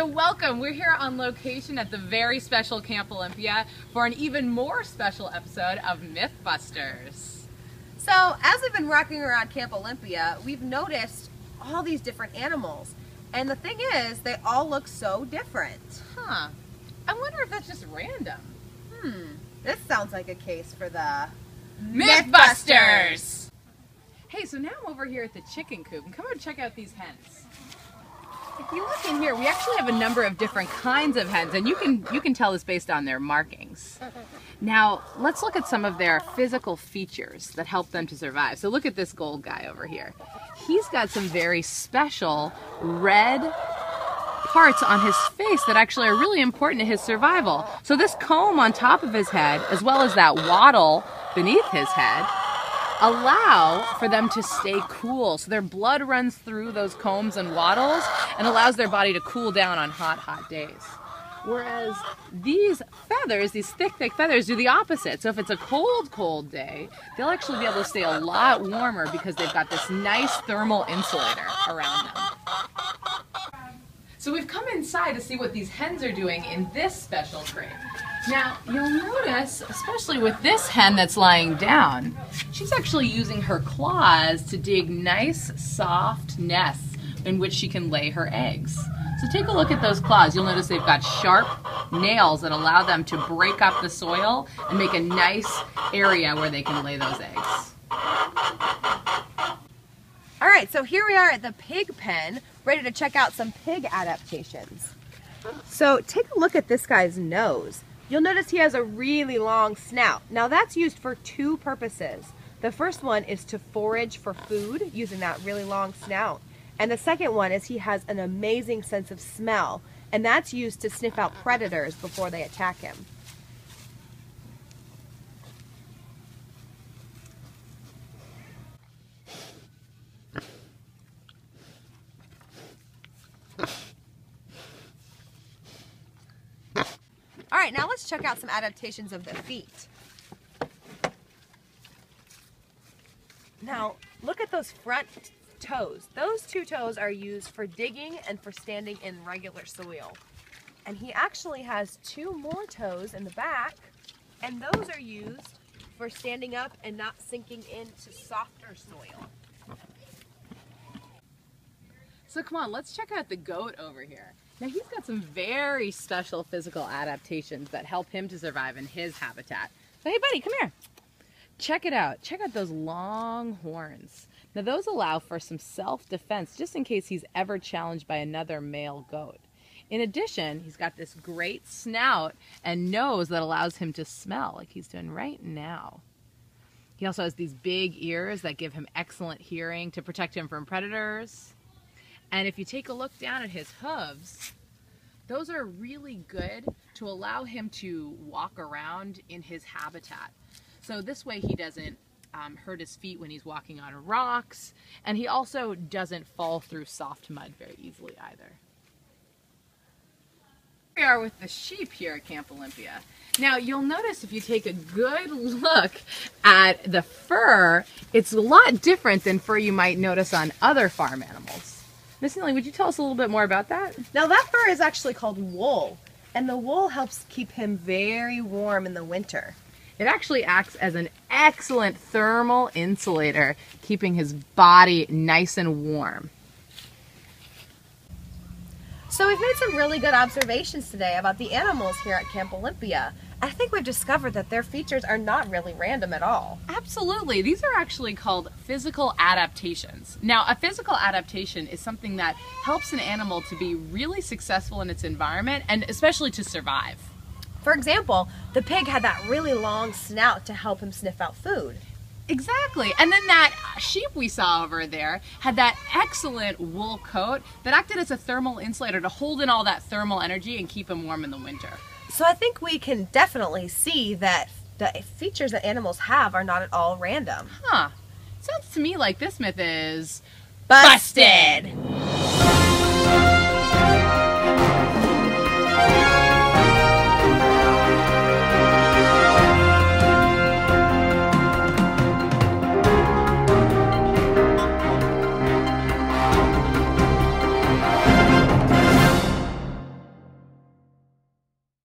So welcome, we're here on location at the very special Camp Olympia for an even more special episode of MythBusters. So as we've been walking around Camp Olympia, we've noticed all these different animals. And the thing is, they all look so different. Huh. I wonder if that's just random. This sounds like a case for the MythBusters! Hey, so now I'm over here at the chicken coop, and come over and check out these hens. If you look in here, we actually have a number of different kinds of hens, and you can tell this based on their markings. Now, let's look at some of their physical features that help them to survive. So look at this gold guy over here. He's got some very special red parts on his face that actually are really important to his survival. So this comb on top of his head, as well as that wattle beneath his head, allow for them to stay cool. So their blood runs through those combs and wattles and allows their body to cool down on hot, hot days. Whereas these feathers, these thick, thick feathers, do the opposite. So if it's a cold, cold day, they'll actually be able to stay a lot warmer because they've got this nice thermal insulator around them. So we've come inside to see what these hens are doing in this special crate. Now, you'll notice, especially with this hen that's lying down, she's actually using her claws to dig nice, soft nests in which she can lay her eggs. So take a look at those claws. You'll notice they've got sharp nails that allow them to break up the soil and make a nice area where they can lay those eggs. All right, so here we are at the pig pen, ready to check out some pig adaptations. So take a look at this guy's nose. You'll notice he has a really long snout. Now that's used for two purposes. The first one is to forage for food using that really long snout. And the second one is he has an amazing sense of smell, and that's used to sniff out predators before they attack him. All right, now let's check out some adaptations of the feet. Now, look at those front toes. Those two toes are used for digging and for standing in regular soil. And he actually has two more toes in the back, and those are used for standing up and not sinking into softer soil. So come on, let's check out the goat over here. Now he's got some very special physical adaptations that help him to survive in his habitat. So hey buddy, come here. Check it out. Check out those long horns. Now those allow for some self-defense just in case he's ever challenged by another male goat. In addition, he's got this great snout and nose that allows him to smell like he's doing right now. He also has these big ears that give him excellent hearing to protect him from predators. And if you take a look down at his hooves, those are really good to allow him to walk around in his habitat. So this way he doesn't hurt his feet when he's walking on rocks, and he also doesn't fall through soft mud very easily either. Here we are with the sheep here at Camp Olympia. Now you'll notice if you take a good look at the fur, it's a lot different than fur you might notice on other farm animals. Miss Neely, would you tell us a little bit more about that? Now that fur is actually called wool, and the wool helps keep him very warm in the winter. It actually acts as an excellent thermal insulator, keeping his body nice and warm. So we've made some really good observations today about the animals here at Camp Olympia. I think we've discovered that their features are not really random at all. Absolutely. These are actually called physical adaptations. Now, a physical adaptation is something that helps an animal to be really successful in its environment and especially to survive. For example, the pig had that really long snout to help him sniff out food. Exactly. And then that sheep we saw over there had that excellent wool coat that acted as a thermal insulator to hold in all that thermal energy and keep him warm in the winter. So I think we can definitely see that the features that animals have are not at all random. Huh. Sounds to me like this myth is busted!